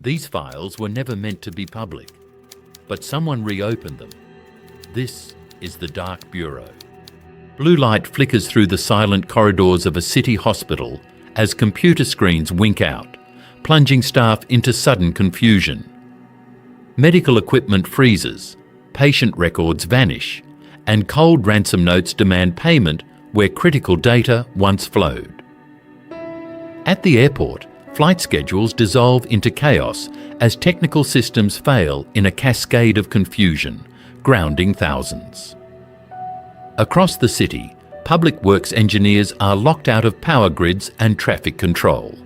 These files were never meant to be public, but someone reopened them. This is the Dark Bureau. Blue light flickers through the silent corridors of a city hospital as computer screens wink out, plunging staff into sudden confusion. Medical equipment freezes, patient records vanish, and cold ransom notes demand payment where critical data once flowed. At the airport, flight schedules dissolve into chaos as technical systems fail in a cascade of confusion, grounding thousands. Across the city, public works engineers are locked out of power grids and traffic control.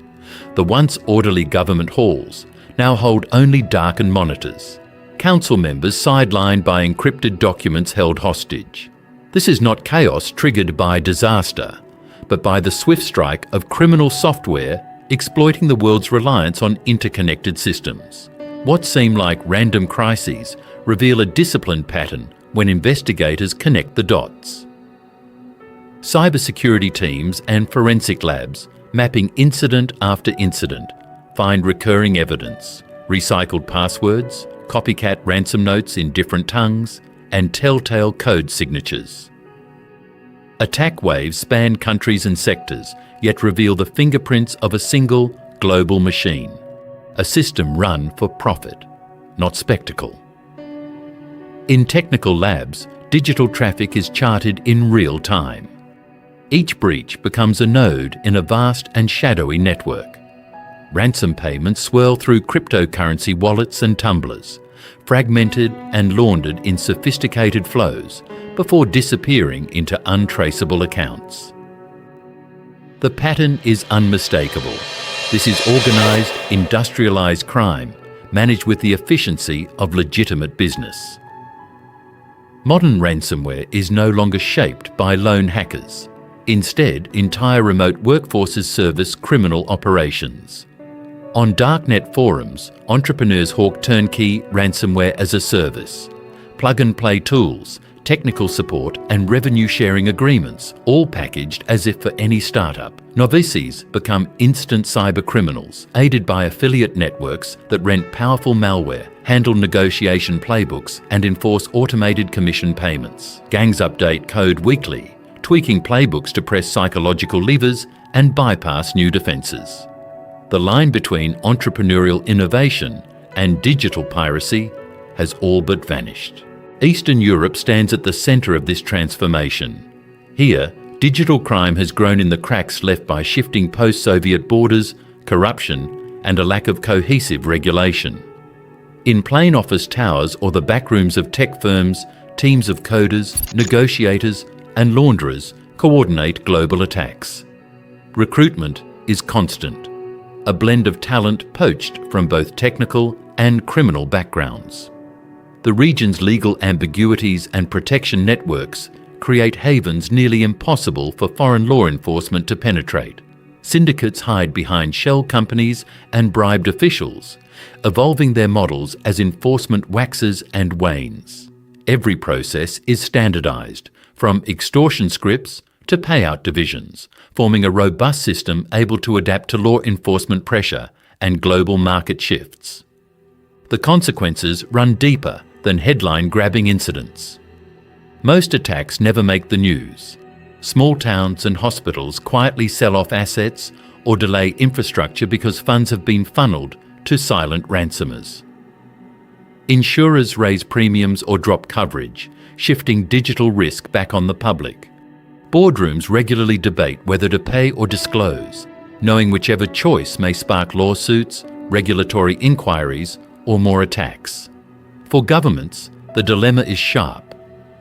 The once orderly government halls now hold only darkened monitors. Council members sidelined by encrypted documents held hostage. This is not chaos triggered by disaster, but by the swift strike of criminal software exploiting the world's reliance on interconnected systems. What seem like random crises reveal a disciplined pattern when investigators connect the dots. Cybersecurity teams and forensic labs, mapping incident after incident, find recurring evidence, recycled passwords, copycat ransom notes in different tongues, and telltale code signatures. Attack waves span countries and sectors, yet reveal the fingerprints of a single global machine, a system run for profit, not spectacle. In technical labs, digital traffic is charted in real time. Each breach becomes a node in a vast and shadowy network. Ransom payments swirl through cryptocurrency wallets and tumblers, fragmented and laundered in sophisticated flows before disappearing into untraceable accounts. The pattern is unmistakable. This is organised, industrialised crime, managed with the efficiency of legitimate business. Modern ransomware is no longer shaped by lone hackers. Instead, entire remote workforces service criminal operations. On darknet forums, entrepreneurs hawk turnkey ransomware as a service. Plug-and-play tools, technical support and revenue-sharing agreements, all packaged as if for any startup. Novices become instant cybercriminals, aided by affiliate networks that rent powerful malware, handle negotiation playbooks and enforce automated commission payments. Gangs update code weekly, tweaking playbooks to press psychological levers and bypass new defences. The line between entrepreneurial innovation and digital piracy has all but vanished. Eastern Europe stands at the centre of this transformation. Here, digital crime has grown in the cracks left by shifting post-Soviet borders, corruption, and a lack of cohesive regulation. In plain office towers or the backrooms of tech firms, teams of coders, negotiators, and launderers coordinate global attacks. Recruitment is constant, a blend of talent poached from both technical and criminal backgrounds. The region's legal ambiguities and protection networks create havens nearly impossible for foreign law enforcement to penetrate. Syndicates hide behind shell companies and bribed officials, evolving their models as enforcement waxes and wanes. Every process is standardized, from extortion scripts to payout divisions, forming a robust system able to adapt to law enforcement pressure and global market shifts. The consequences run deeper than headline-grabbing incidents. Most attacks never make the news. Small towns and hospitals quietly sell off assets or delay infrastructure because funds have been funneled to silent ransomers. Insurers raise premiums or drop coverage, shifting digital risk back on the public. Boardrooms regularly debate whether to pay or disclose, knowing whichever choice may spark lawsuits, regulatory inquiries, or more attacks. For governments, the dilemma is sharp: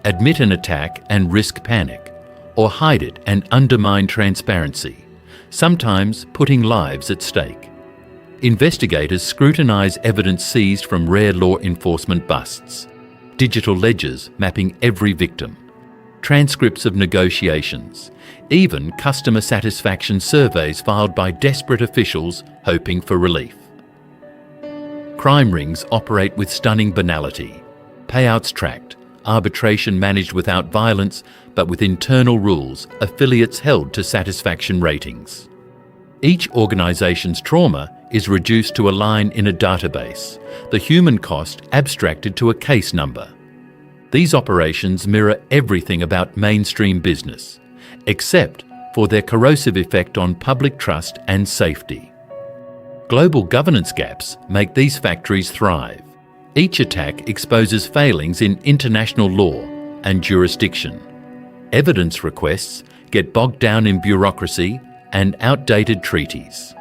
admit an attack and risk panic, or hide it and undermine transparency, sometimes putting lives at stake. Investigators scrutinise evidence seized from rare law enforcement busts, digital ledgers mapping every victim, transcripts of negotiations, even customer satisfaction surveys filed by desperate officials hoping for relief. Crime rings operate with stunning banality. Payouts tracked, arbitration managed without violence but with internal rules, affiliates held to satisfaction ratings. Each organisation's trauma is reduced to a line in a database, the human cost abstracted to a case number. These operations mirror everything about mainstream business, except for their corrosive effect on public trust and safety. Global governance gaps make these factories thrive. Each attack exposes failings in international law and jurisdiction. Evidence requests get bogged down in bureaucracy and outdated treaties.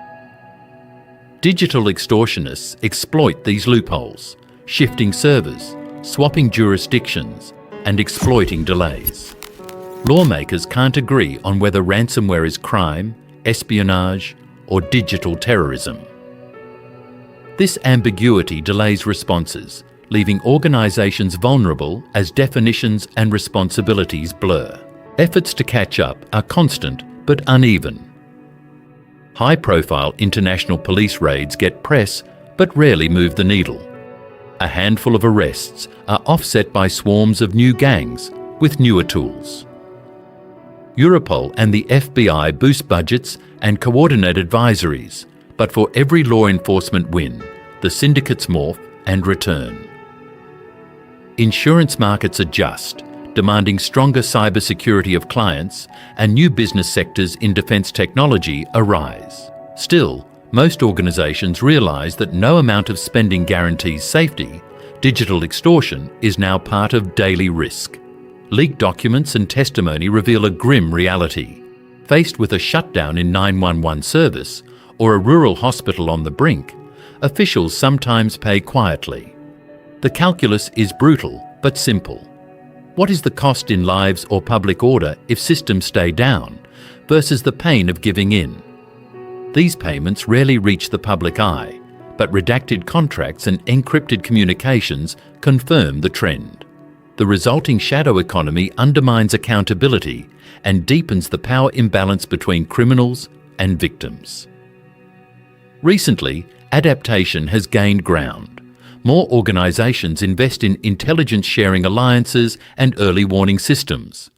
Digital extortionists exploit these loopholes, shifting servers, swapping jurisdictions, and exploiting delays. Lawmakers can't agree on whether ransomware is crime, espionage, or digital terrorism. This ambiguity delays responses, leaving organisations vulnerable as definitions and responsibilities blur. Efforts to catch up are constant but uneven. High-profile international police raids get press but rarely move the needle. A handful of arrests are offset by swarms of new gangs with newer tools. Europol and the FBI boost budgets and coordinate advisories, but for every law enforcement win, the syndicates morph and return. Insurance markets adjust, demanding stronger cybersecurity of clients, and new business sectors in defence technology arise. Still, most organisations realise that no amount of spending guarantees safety. Digital extortion is now part of daily risk. Leaked documents and testimony reveal a grim reality. Faced with a shutdown in 911 service or a rural hospital on the brink, officials sometimes pay quietly. The calculus is brutal but simple. What is the cost in lives or public order if systems stay down versus the pain of giving in? These payments rarely reach the public eye, but redacted contracts and encrypted communications confirm the trend. The resulting shadow economy undermines accountability and deepens the power imbalance between criminals and victims. Recently, adaptation has gained ground. More organisations invest in intelligence sharing alliances and early warning systems.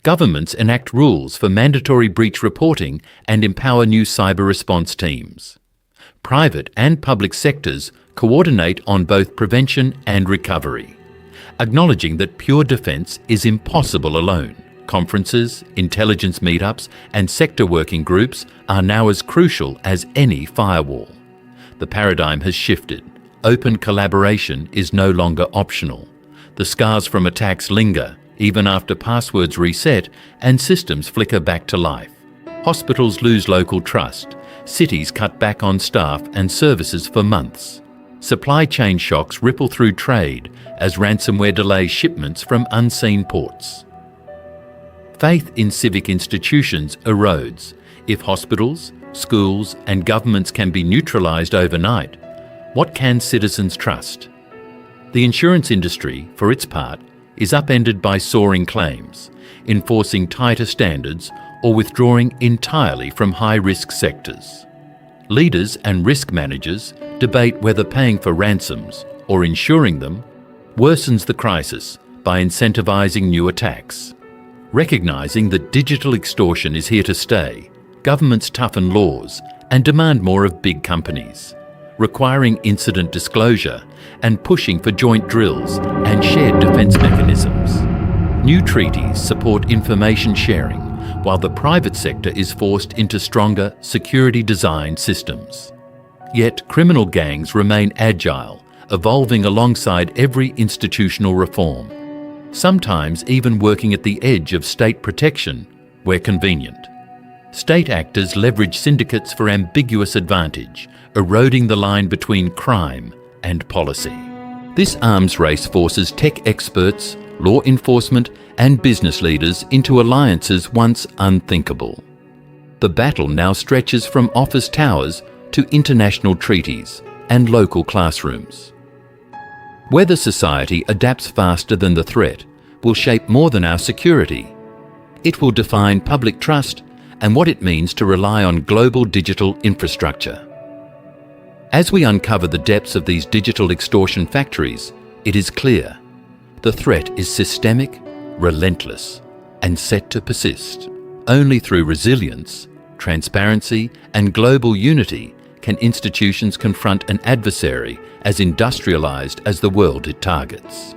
Governments enact rules for mandatory breach reporting and empower new cyber response teams. Private and public sectors coordinate on both prevention and recovery, acknowledging that pure defence is impossible alone. Conferences, intelligence meetups, and sector working groups are now as crucial as any firewall. The paradigm has shifted. Open collaboration is no longer optional. The scars from attacks linger, even after passwords reset and systems flicker back to life. Hospitals lose local trust. Cities cut back on staff and services for months. Supply chain shocks ripple through trade as ransomware delays shipments from unseen ports. Faith in civic institutions erodes. If hospitals, schools, and governments can be neutralised overnight, what can citizens trust? The insurance industry, for its part, is upended by soaring claims, enforcing tighter standards or withdrawing entirely from high-risk sectors. Leaders and risk managers debate whether paying for ransoms or insuring them worsens the crisis by incentivising new attacks. Recognising that digital extortion is here to stay, governments toughen laws and demand more of big companies, requiring incident disclosure and pushing for joint drills and shared defence mechanisms. New treaties support information sharing, while the private sector is forced into stronger security-designed systems. Yet criminal gangs remain agile, evolving alongside every institutional reform, sometimes even working at the edge of state protection where convenient. State actors leverage syndicates for ambiguous advantage, eroding the line between crime and policy. This arms race forces tech experts, law enforcement, and business leaders into alliances once unthinkable. The battle now stretches from office towers to international treaties and local classrooms. Whether society adapts faster than the threat will shape more than our security. It will define public trust and what it means to rely on global digital infrastructure. As we uncover the depths of these digital extortion factories, it is clear the threat is systemic, relentless, and set to persist. Only through resilience, transparency, and global unity can institutions confront an adversary as industrialised as the world it targets.